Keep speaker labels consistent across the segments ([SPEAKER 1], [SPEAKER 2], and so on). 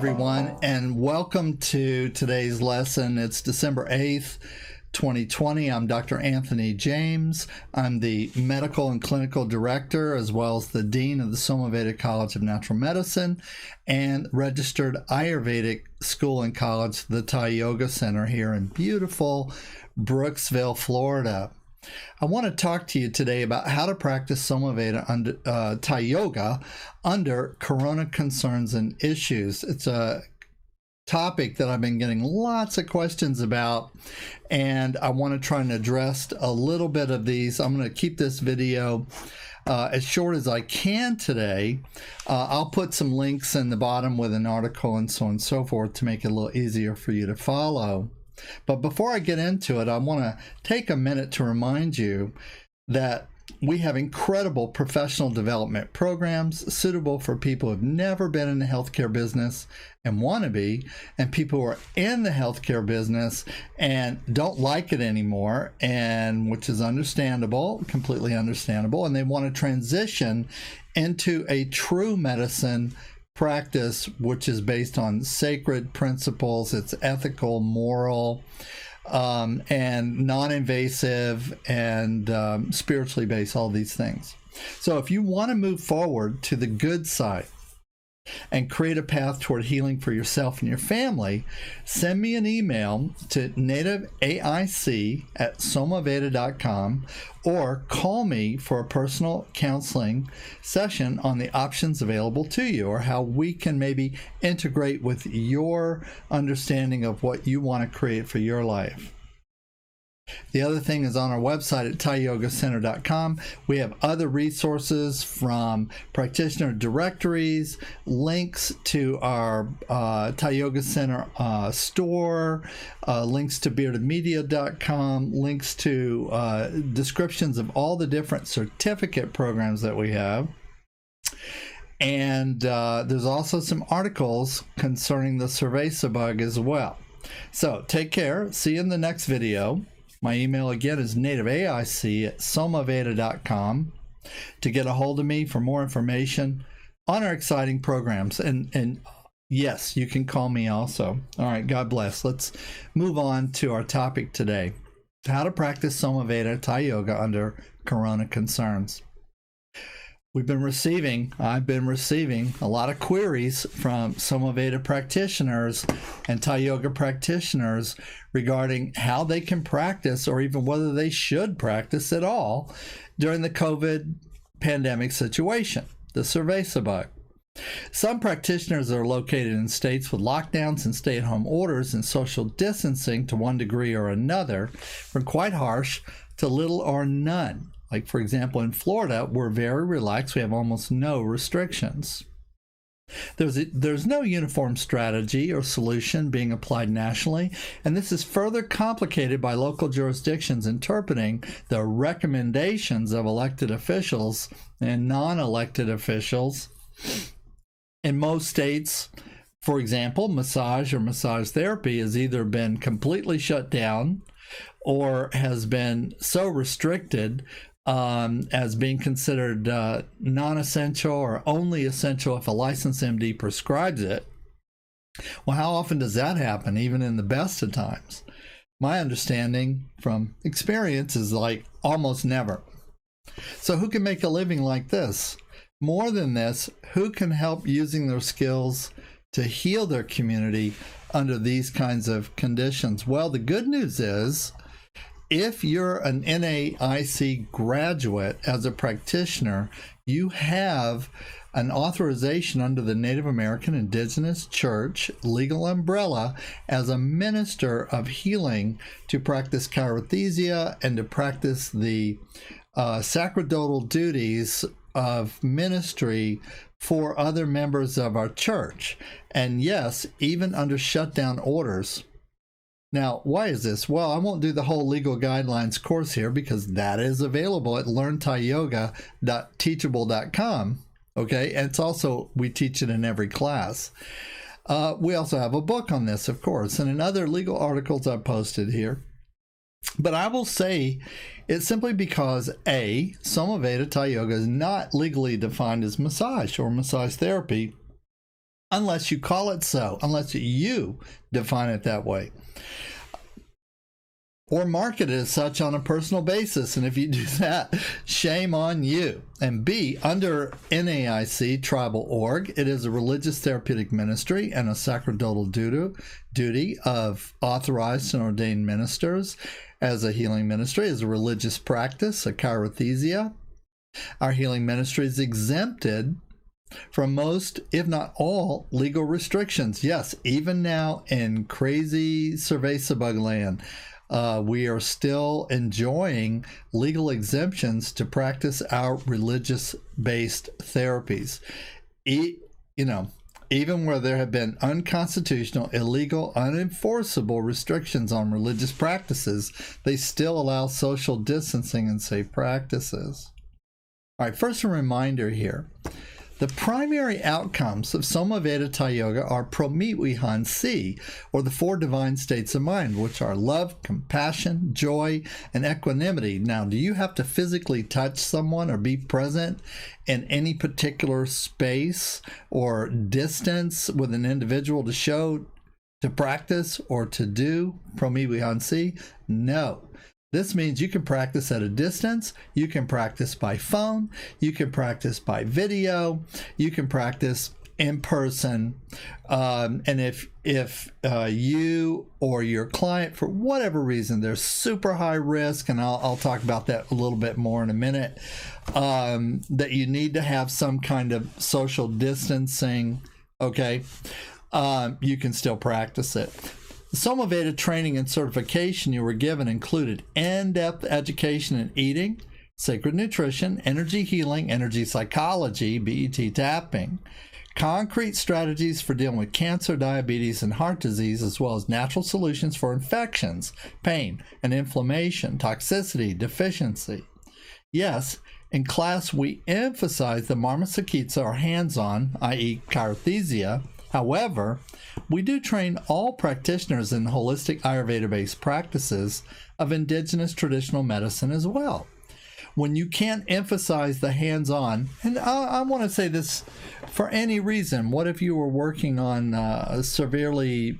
[SPEAKER 1] everyone, and welcome to today's lesson. It's December 8th, 2020. I'm Dr. Anthony James. I'm the Medical and Clinical Director, as well as the Dean of the SomaVeda College of Natural Medicine and registered Ayurvedic School and College, the Thai Yoga Center here in beautiful Brooksville, Florida. I want to talk to you today about how to practice SomaVeda Thai Yoga under corona concerns and issues. It's a topic that I've been getting lots of questions about, and I want to try and address a little bit of these. I'm going to keep this video as short as I can today. I'll put some links in the bottom with an article and so on and so forth to make it a little easier for you to follow. But before I get into it, I want to take a minute to remind you that we have incredible professional development programs suitable for people who have never been in the healthcare business and want to be, and people who are in the healthcare business and don't like it anymore, and which is understandable, completely understandable, and they want to transition into a true medicine practice which is based on sacred principles. It's ethical, moral, and non-invasive, and spiritually based, all these things. So if you want to move forward to the good side and create a path toward healing for yourself and your family, send me an email to nativeaic@somaveda.com or call me for a personal counseling session on the options available to you, or how we can maybe integrate with your understanding of what you want to create for your life. The other thing is, on our website at thaiyogacenter.com, we have other resources from practitioner directories, links to our Thai Yoga Center store, links to beardedmedia.com, links to descriptions of all the different certificate programs that we have. And there's also some articles concerning the cerveza bug as well. So take care. See you in the next video. My email again is nativeaic@somaveda.com to get a hold of me for more information on our exciting programs. And yes, you can call me also. All right, God bless. Let's move on to our topic today: how to practice SomaVeda Thai Yoga under corona concerns. I've been receiving a lot of queries from SomaVeda practitioners and Thai Yoga practitioners regarding how they can practice, or even whether they should practice at all during the COVID pandemic situation, the cerveza bug. Some practitioners are located in states with lockdowns and stay-at-home orders and social distancing to one degree or another, from quite harsh to little or none. Like, for example, in Florida, we're very relaxed. We have almost no restrictions. There's no uniform strategy or solution being applied nationally, and this is further complicated by local jurisdictions interpreting the recommendations of elected officials and non-elected officials. In most states, for example, massage or massage therapy has either been completely shut down or has been so restricted as being considered non-essential, or only essential if a licensed MD prescribes it. Well, how often does that happen, even in the best of times? My understanding from experience is like almost never. So who can make a living like this? More than this, who can help using their skills to heal their community under these kinds of conditions? Well, the good news is, if you're an NAIC graduate as a practitioner, you have an authorization under the Native American Indigenous Church legal umbrella as a minister of healing to practice chirothesia and to practice the sacerdotal duties of ministry for other members of our church. And yes, even under shutdown orders. Now, why is this? Well, I won't do the whole legal guidelines course here, because that is available at learnthaiyoga.teachable.com. Okay, and it's also, we teach it in every class. We also have a book on this, of course, and in other legal articles I've posted here. But I will say it's simply because, A, SomaVeda Thai Yoga is not legally defined as massage or massage therapy unless you call it so, unless you define it that way, or market it as such on a personal basis. And if you do that, shame on you. And B, under NAIC tribal org, it is a religious therapeutic ministry and a sacerdotal duty of authorized and ordained ministers as a healing ministry, as a religious practice, a chirothesia. Our healing ministry is exempted from most, if not all, legal restrictions. Yes, even now in crazy Cerveza land, we are still enjoying legal exemptions to practice our religious-based therapies. Even where there have been unconstitutional, illegal, unenforceable restrictions on religious practices, they still allow social distancing and safe practices. All right, first a reminder here. The primary outcomes of SomaVeda Thai Yoga are Pramidvihan, or the four divine states of mind, which are love, compassion, joy, and equanimity. Now, do you have to physically touch someone or be present in any particular space or distance with an individual to practice or to do Pramidvihan? No. This means you can practice at a distance, you can practice by phone, you can practice by video, you can practice in person. And if you or your client, for whatever reason, they're super high risk, and I'll talk about that a little bit more in a minute, that you need to have some kind of social distancing, okay, you can still practice it. The SomaVeda training and certification you were given included in-depth education in eating, sacred nutrition, energy healing, energy psychology, BET tapping, concrete strategies for dealing with cancer, diabetes, and heart disease, as well as natural solutions for infections, pain, and inflammation, toxicity, deficiency. Yes, in class we emphasize the Marma Sakitsa, or hands-on, i.e. chirothesia. However, we do train all practitioners in holistic Ayurveda-based practices of indigenous traditional medicine as well. When you can't emphasize the hands-on, and I want to say this for any reason, what if you were working on a severely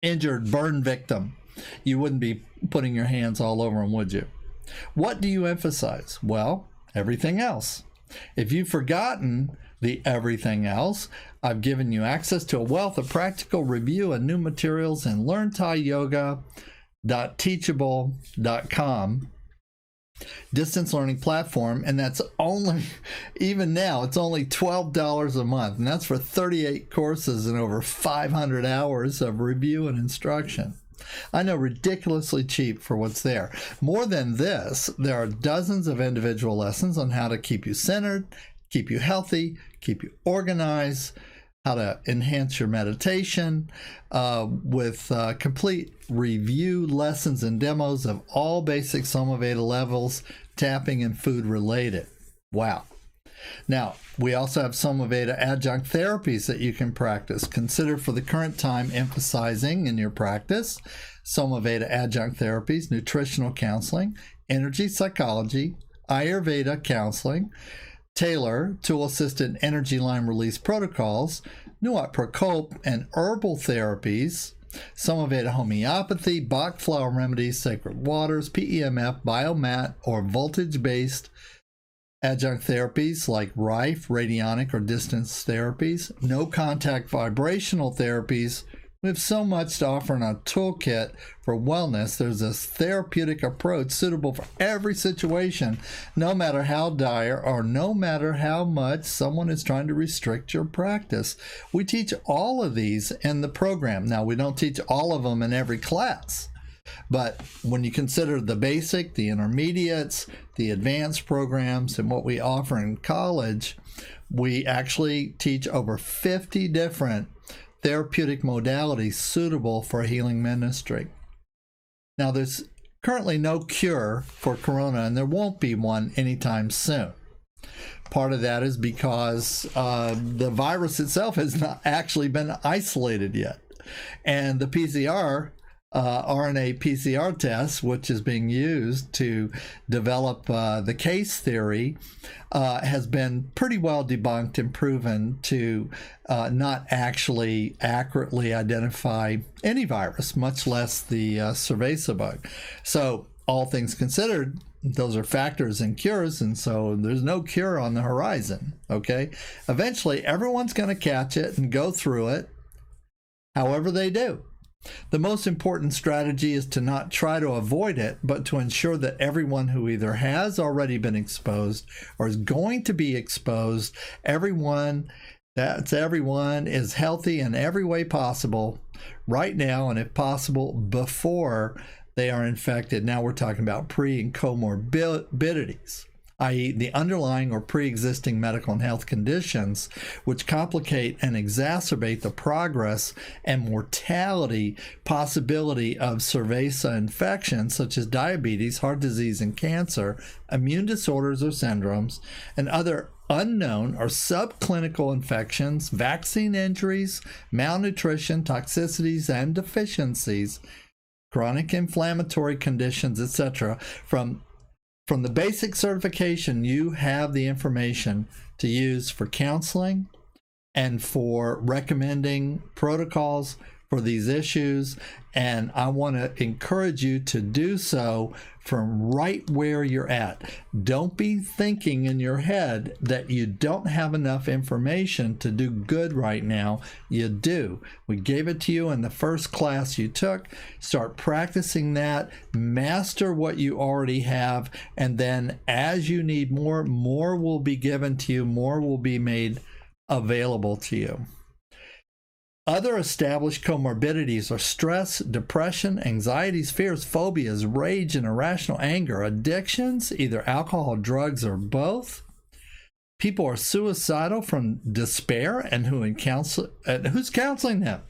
[SPEAKER 1] injured burn victim? You wouldn't be putting your hands all over them, would you? What do you emphasize? Well, everything else. If you've forgotten the everything else, I've given you access to a wealth of practical review and new materials in learntaiyoga.teachable.com distance learning platform, and that's only, even now, it's only $12 a month, and that's for 38 courses and over 500 hours of review and instruction. I know, ridiculously cheap for what's there. More than this, there are dozens of individual lessons on how to keep you centered, keep you healthy, keep you organized, how to enhance your meditation, with complete review lessons and demos of all basic SomaVeda levels, tapping and food related. Wow. Now, we also have SomaVeda adjunct therapies that you can practice. Consider for the current time emphasizing in your practice SomaVeda adjunct therapies, nutritional counseling, energy psychology, Ayurveda counseling, Taylor tool-assisted energy line release protocols, Nuat Prakope and herbal therapies, SomaVeda homeopathy, Bach flower remedies, sacred waters, PEMF, biomat, or voltage-based adjunct therapies like Rife, radionic, or distance therapies, no contact vibrational therapies. We have so much to offer in our toolkit for wellness. There's this therapeutic approach suitable for every situation, no matter how dire or no matter how much someone is trying to restrict your practice. We teach all of these in the program. Now, we don't teach all of them in every class, but when you consider the basic, the intermediates, the advanced programs, and what we offer in college, we actually teach over 50 different therapeutic modalities suitable for a healing ministry. Now, there's currently no cure for corona, and there won't be one anytime soon. Part of that is because the virus itself has not actually been isolated yet. And the PCR RNA PCR test, which is being used to develop the case theory, has been pretty well debunked and proven to not actually accurately identify any virus, much less the cerveza bug. So all things considered, those are factors in cures, and so there's no cure on the horizon, okay? Eventually, everyone's going to catch it and go through it, however they do. The most important strategy is to not try to avoid it, but to ensure that everyone who either has already been exposed or is going to be exposed, everyone is healthy in every way possible right now, and if possible, before they are infected. Now we're talking about pre and comorbidities, i.e. the underlying or pre-existing medical and health conditions which complicate and exacerbate the progress and mortality possibility of cerveza infections such as diabetes, heart disease, and cancer, immune disorders or syndromes, and other unknown or subclinical infections, vaccine injuries, malnutrition, toxicities, and deficiencies, chronic inflammatory conditions, etc. From the basic certification, you have the information to use for counseling and for recommending protocols for these issues. And I want to encourage you to do so from right where you're at. Don't be thinking in your head that you don't have enough information to do good right now. You do. We gave it to you in the first class you took. Start practicing that. Master what you already have. And then as you need more, more will be given to you. More will be made available to you. Other established comorbidities are stress, depression, anxieties, fears, phobias, rage, and irrational anger, addictions, either alcohol, drugs, or both. People are suicidal from despair, and who's counseling them?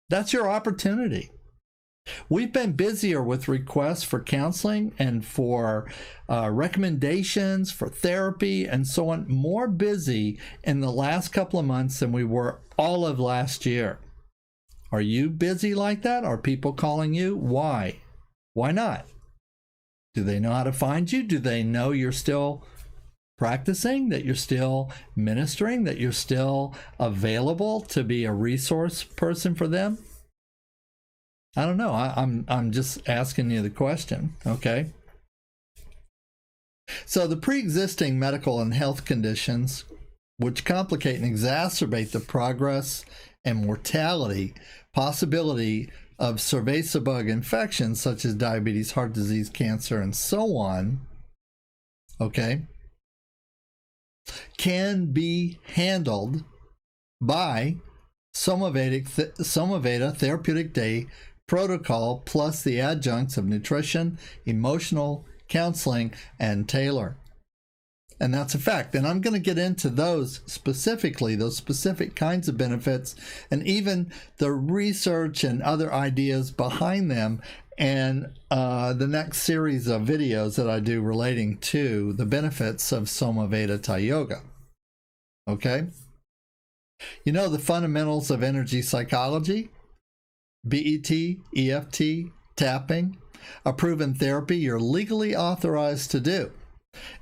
[SPEAKER 1] That's your opportunity. We've been busier with requests for counseling and for recommendations for therapy and so on, more busy in the last couple of months than we were all of last year. Are you busy like that? Are people calling you? Why? Why not? Do they know how to find you? Do they know you're still practicing, that you're still ministering, that you're still available to be a resource person for them? I don't know. I'm just asking you the question, okay? So the pre-existing medical and health conditions which complicate and exacerbate the progress and mortality possibility of cerveza bug infections such as diabetes, heart disease, cancer, and so on, okay, can be handled by SomaVeda Therapeutic Day protocol plus the adjuncts of nutrition, emotional counseling, and Taylor. And that's a fact. And I'm going to get into those specifically, those specific kinds of benefits, and even the research and other ideas behind them, and the next series of videos that I do relating to the benefits of SomaVeda Thai Yoga. Okay? You know the fundamentals of energy psychology? BET, EFT, tapping, a proven therapy you're legally authorized to do.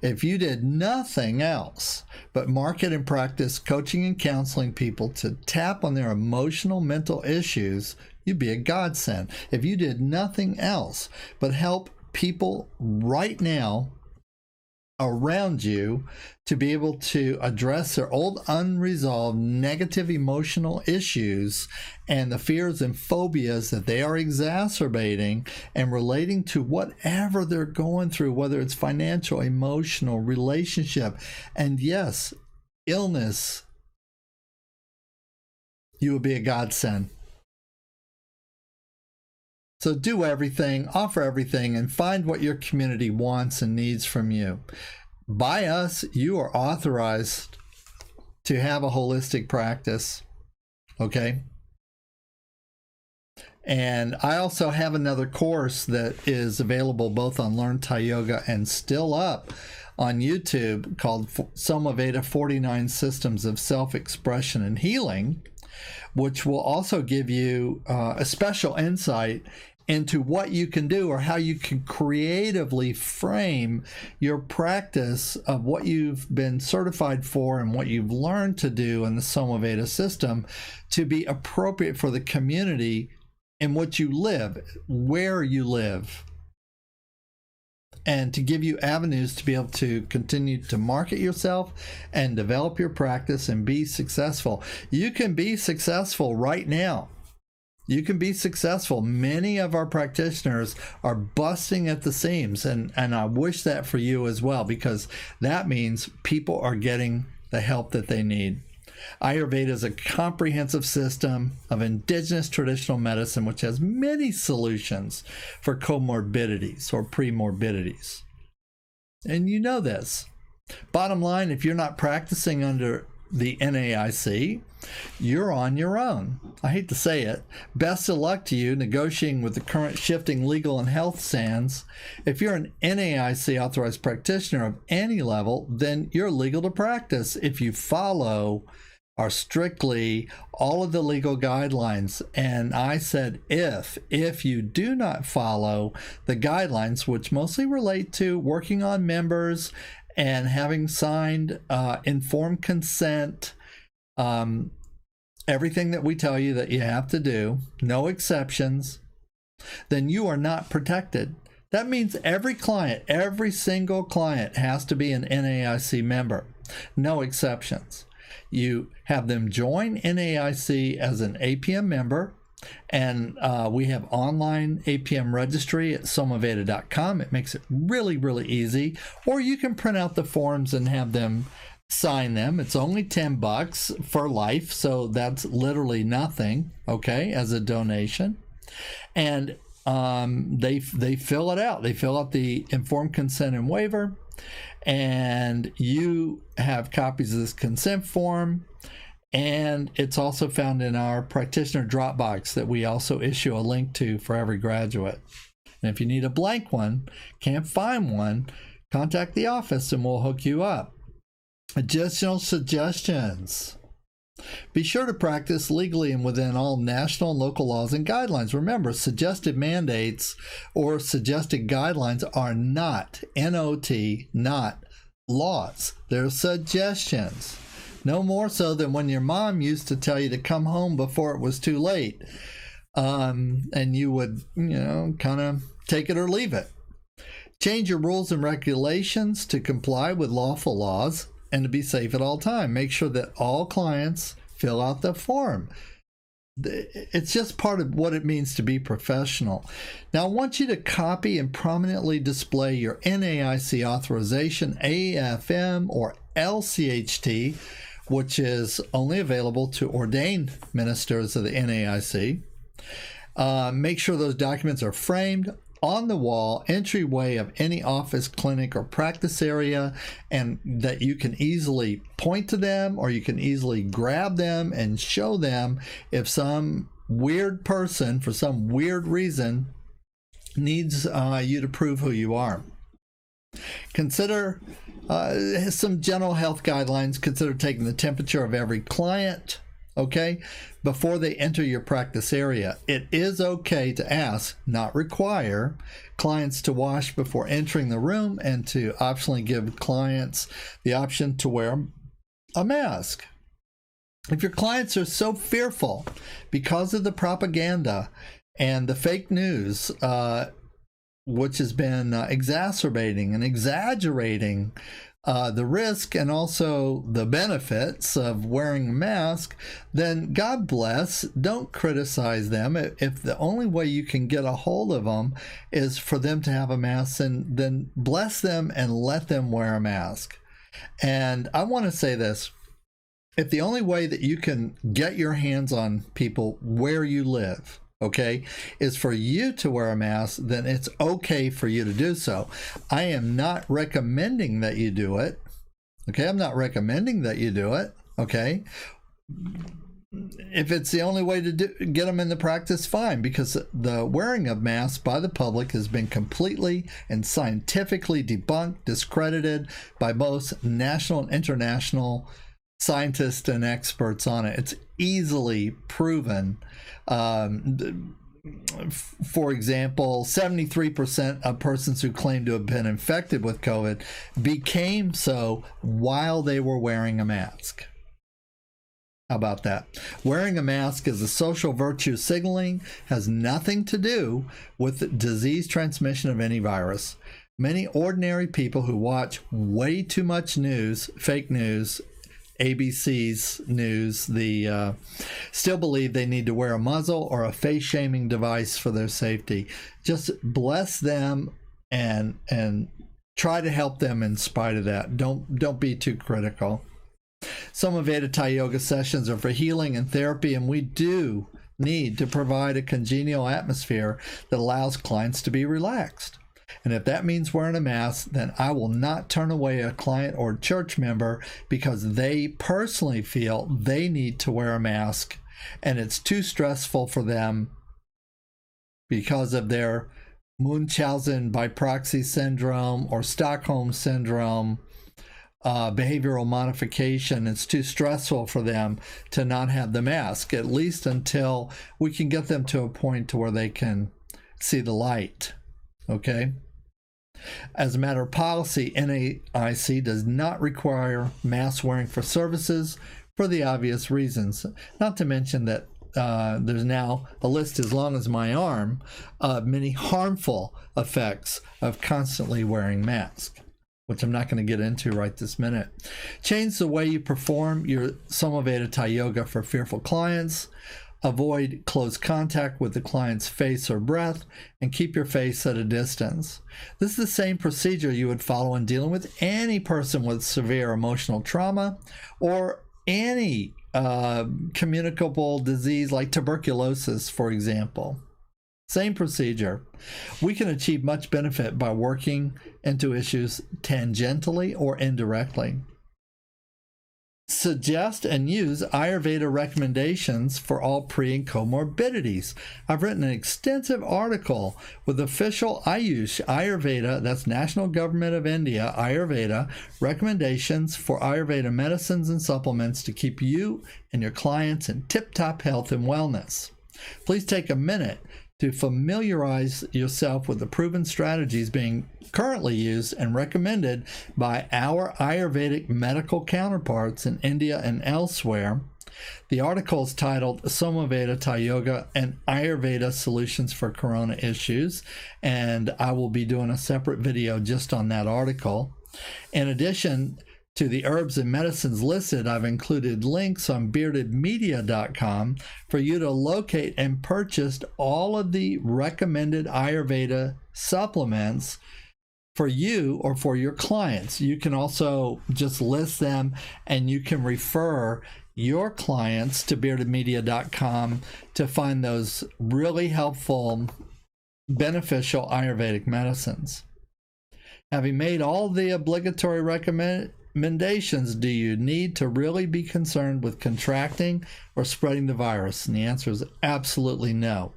[SPEAKER 1] If you did nothing else but market and practice coaching and counseling people to tap on their emotional, mental issues, you'd be a godsend. If you did nothing else but help people right now around you to be able to address their old unresolved negative emotional issues and the fears and phobias that they are exacerbating and relating to whatever they're going through, whether it's financial, emotional, relationship, and yes, illness, you would be a godsend. So do everything, offer everything, and find what your community wants and needs from you. By us, you are authorized to have a holistic practice, okay? And I also have another course that is available both on Learn Thai Yoga and still up on YouTube called SomaVeda 49 Systems of Self-Expression and Healing. which will also give you a special insight into what you can do or how you can creatively frame your practice of what you've been certified for and what you've learned to do in the SomaVeda system to be appropriate for the community in which you live, where you live, and to give you avenues to be able to continue to market yourself and develop your practice and be successful. You can be successful right now. You can be successful. Many of our practitioners are busting at the seams, and I wish that for you as well, because that means people are getting the help that they need. Ayurveda is a comprehensive system of indigenous traditional medicine which has many solutions for comorbidities or premorbidities. And you know this. Bottom line, if you're not practicing under the NAIC, you're on your own. I hate to say it. Best of luck to you negotiating with the current shifting legal and health sands. If you're an NAIC authorized practitioner of any level, then you're legal to practice if you follow or strictly all of the legal guidelines. And I said if you do not follow the guidelines, which mostly relate to working on members and having signed informed consent, everything that we tell you that you have to do, no exceptions, then you are not protected. That means every client, every single client has to be an NAIC member, no exceptions. You have them join NAIC as an APM member, and we have online APM registry at SomaVeda.com. It makes it really, really easy. Or you can print out the forms and have them sign them. It's only $10 for life, so that's literally nothing, okay, as a donation. And they fill it out. They fill out the informed consent and waiver, and you have copies of this consent form. And it's also found in our practitioner Dropbox that we also issue a link to for every graduate. And if you need a blank one, can't find one, contact the office and we'll hook you up. Additional suggestions. Be sure to practice legally and within all national and local laws and guidelines. Remember, suggested mandates or suggested guidelines are not, N-O-T, not laws. They're suggestions. No more so than when your mom used to tell you to come home before it was too late. And you would, kind of take it or leave it. Change your rules and regulations to comply with lawful laws and to be safe at all times. Make sure that all clients fill out the form. It's just part of what it means to be professional. Now, I want you to copy and prominently display your NAIC authorization, AFM or LCHT, which is only available to ordained ministers of the NAIC. Make sure those documents are framed on the wall, entryway of any office, clinic, or practice area, and that you can easily point to them or you can easily grab them and show them if some weird person, for some weird reason, needs you to prove who you are. Consider some general health guidelines. Consider taking the temperature of every client, okay, before they enter your practice area. It is okay to ask, not require, clients to wash before entering the room and to optionally give clients the option to wear a mask. If your clients are so fearful because of the propaganda and the fake news, which has been exacerbating and exaggerating the risk and also the benefits of wearing a mask, then God bless. Don't criticize them. If the only way you can get a hold of them is for them to have a mask, then bless them and let them wear a mask. And I want to say this. If the only way that you can get your hands on people where you live, okay, is for you to wear a mask, then it's okay for you to do so. I am not recommending that you do it. Okay, I'm not recommending that you do it. Okay, if it's the only way to get them in the practice, fine, because the wearing of masks by the public has been completely and scientifically debunked, discredited by both national and international scientists and experts on it. It's easily proven. For example, 73% of persons who claim to have been infected with COVID became so while they were wearing a mask. How about that? Wearing a mask is a social virtue signaling, has nothing to do with disease transmission of any virus. Many ordinary people who watch way too much news, fake news, ABC's news, still believe they need to wear a muzzle or a face-shaming device for their safety. Just bless them and try to help them in spite of that. Don't be too critical. SomaVeda Thai Yoga sessions are for healing and therapy, and we do need to provide a congenial atmosphere that allows clients to be relaxed. And if that means wearing a mask, then I will not turn away a client or church member because they personally feel they need to wear a mask and it's too stressful for them because of their Munchausen by proxy syndrome or Stockholm syndrome, behavioral modification. It's too stressful for them to not have the mask, at least until we can get them to a point to where they can see the light. Okay? As a matter of policy, NAIC does not require mask wearing for services for the obvious reasons. Not to mention that there's now a list as long as my arm of many harmful effects of constantly wearing masks, which I'm not going to get into right this minute. Change the way you perform your SomaVeda Thai Yoga for fearful clients. Avoid close contact with the client's face or breath, and keep your face at a distance. This is the same procedure you would follow in dealing with any person with severe emotional trauma or any communicable disease like tuberculosis, for example. Same procedure. We can achieve much benefit by working into issues tangentially or indirectly. Suggest and use Ayurveda recommendations for all pre and comorbidities. I've written an extensive article with official Ayush, Ayurveda, that's National Government of India, Ayurveda, recommendations for Ayurveda medicines and supplements to keep you and your clients in tip-top health and wellness. Please take a minute to familiarize yourself with the proven strategies being currently used and recommended by our Ayurvedic medical counterparts in India and elsewhere. The article is titled SomaVeda Thai Yoga and Ayurveda Solutions for Corona Issues, and I will be doing a separate video just on that article. In addition to the herbs and medicines listed, I've included links on beardedmedia.com for you to locate and purchase all of the recommended Ayurveda supplements for you or for your clients. You can also just list them, and you can refer your clients to beardedmedia.com to find those really helpful, beneficial Ayurvedic medicines. Having made all the obligatory recommendations, do you need to really be concerned with contracting or spreading the virus? And the answer is absolutely no.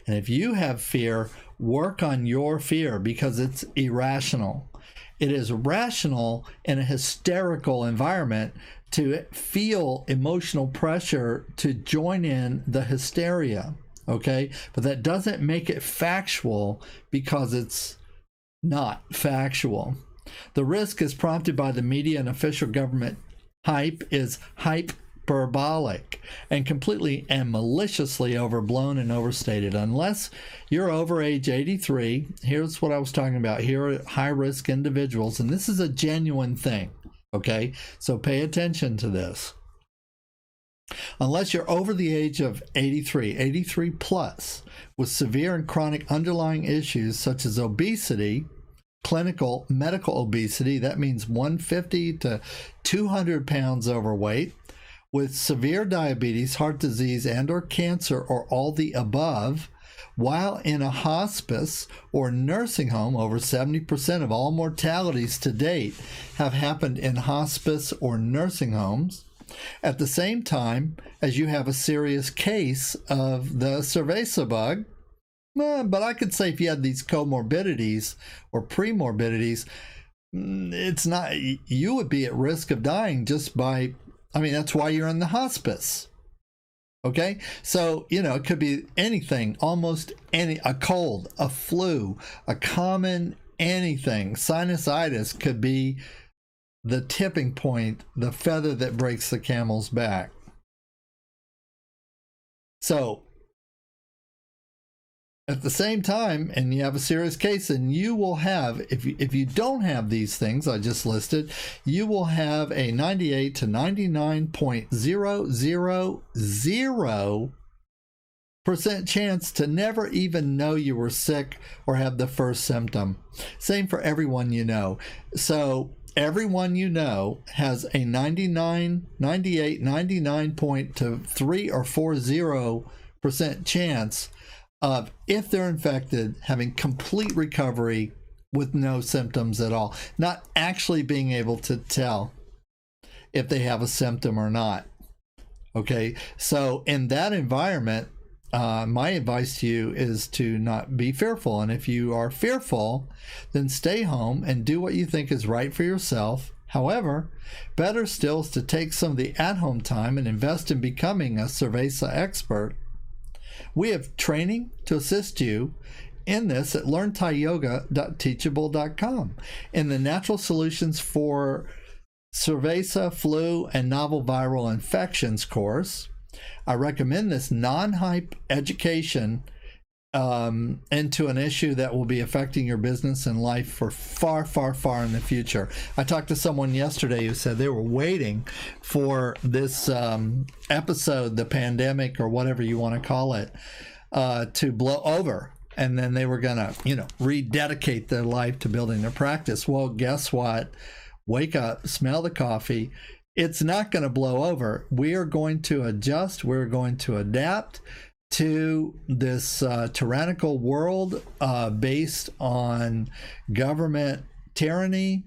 [SPEAKER 1] And if you have fear, work on your fear because it's irrational. It is rational in a hysterical environment to feel emotional pressure to join in the hysteria, okay? But that doesn't make it factual because it's not factual. The risk is prompted by the media and official government hype is hyperbolic and completely and maliciously overblown and overstated. Unless you're over age 83, here's what I was talking about. Here are high-risk individuals, and this is a genuine thing, okay? So pay attention to this. Unless you're over the age of 83 plus, with severe and chronic underlying issues such as obesity, clinical medical obesity, that means 150 to 200 pounds overweight, with severe diabetes, heart disease, and or cancer, or all the above, while in a hospice or nursing home. Over 70% of all mortalities to date have happened in hospice or nursing homes. At the same time as you have a serious case of the cerveza bug. But I could say if you had these comorbidities or premorbidities, it's not, you would be at risk of dying just by, I mean, that's why you're in the hospice. Okay, so it could be anything, almost a cold, a flu, a common anything. Sinusitis could be the tipping point, the feather that breaks the camel's back. So at the same time, and you have a serious case, and you will have, if you don't have these things I just listed, you will have a 98 to 99.000% chance to never even know you were sick or have the first symptom. Same for everyone you know. So everyone you know has a 99, 98, 99.3 or 40% chance of, if they're infected, having complete recovery with no symptoms at all, not actually being able to tell if they have a symptom or not. Okay, so in that environment, my advice to you is to not be fearful. And if you are fearful, then stay home and do what you think is right for yourself. However, better still is to take some of the at-home time and invest in becoming a SomaVeda expert. We have training to assist you in this at learnthaiyoga.teachable.com. In the Natural Solutions for SomaVeda, Flu, and Novel Viral Infections course, I recommend this non-hype education into an issue that will be affecting your business and life for far, far, far in the future. I talked to someone yesterday who said they were waiting for this episode, the pandemic or whatever you want to call it, to blow over. And then they were going to, rededicate their life to building their practice. Well, guess what? Wake up, smell the coffee. It's not going to blow over. We are going to adjust. We're going to adapt to this tyrannical world based on government tyranny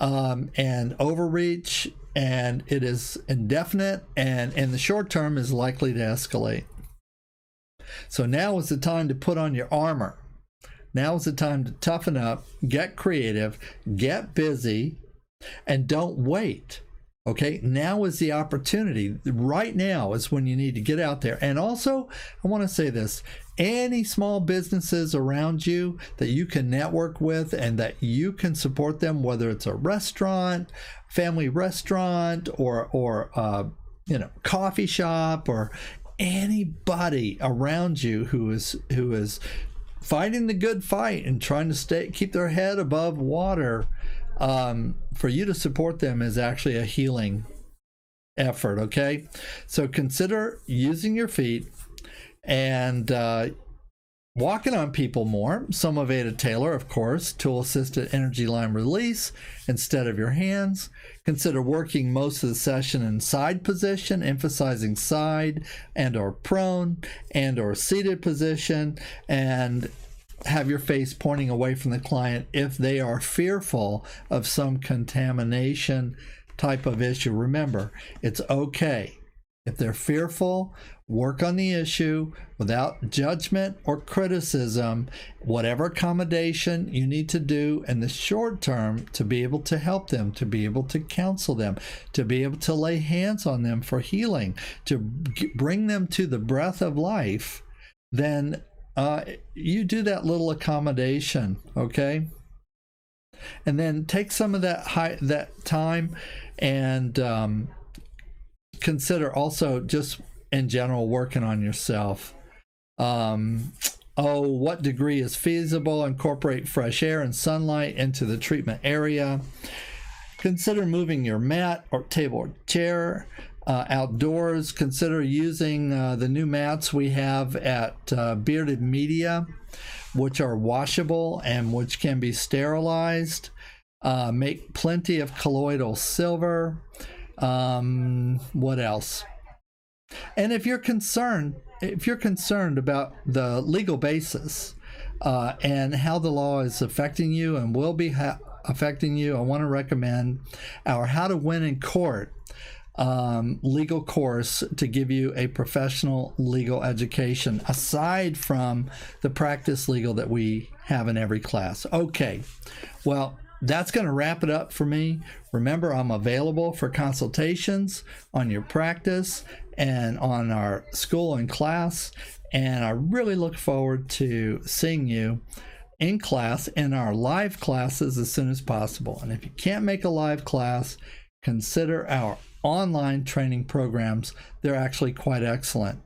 [SPEAKER 1] and overreach, and it is indefinite, and in the short term is likely to escalate. So now is the time to put on your armor. Now is the time to toughen up, get creative, get busy, and don't wait. Okay, now is the opportunity. Right now is when you need to get out there. And also, I want to say this, any small businesses around you that you can network with and that you can support them, whether it's a restaurant, family restaurant, or coffee shop, or anybody around you who is fighting the good fight and trying to keep their head above water, for you to support them is actually a healing effort. Okay, so consider using your feet and walking on people more. SomaVeda Taylor, of course, tool-assisted energy line release instead of your hands. Consider working most of the session in side position, emphasizing side and or prone and or seated position, and have your face pointing away from the client if they are fearful of some contamination type of issue. Remember, it's okay. If they're fearful, work on the issue without judgment or criticism, whatever accommodation you need to do in the short term to be able to help them, to be able to counsel them, to be able to lay hands on them for healing, to bring them to the breath of life, then you do that little accommodation, okay? And then take some of that time and consider also just in general working on yourself. What degree is feasible? Incorporate fresh air and sunlight into the treatment area. Consider moving your mat or table or chair outdoors. Consider using the new mats we have at Bearded Media, which are washable and which can be sterilized. Make plenty of colloidal silver. What else? And if you're concerned about the legal basis and how the law is affecting you and will be affecting you, I want to recommend our How to Win in Court legal course to give you a professional legal education aside from the practice legal that we have in every class. Okay, well, that's going to wrap it up for me. Remember, I'm available for consultations on your practice and on our school and class. And I really look forward to seeing you in class in our live classes as soon as possible. And if you can't make a live class, consider our online training programs. They're actually quite excellent.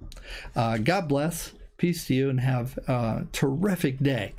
[SPEAKER 1] God bless. Peace to you, and have a terrific day.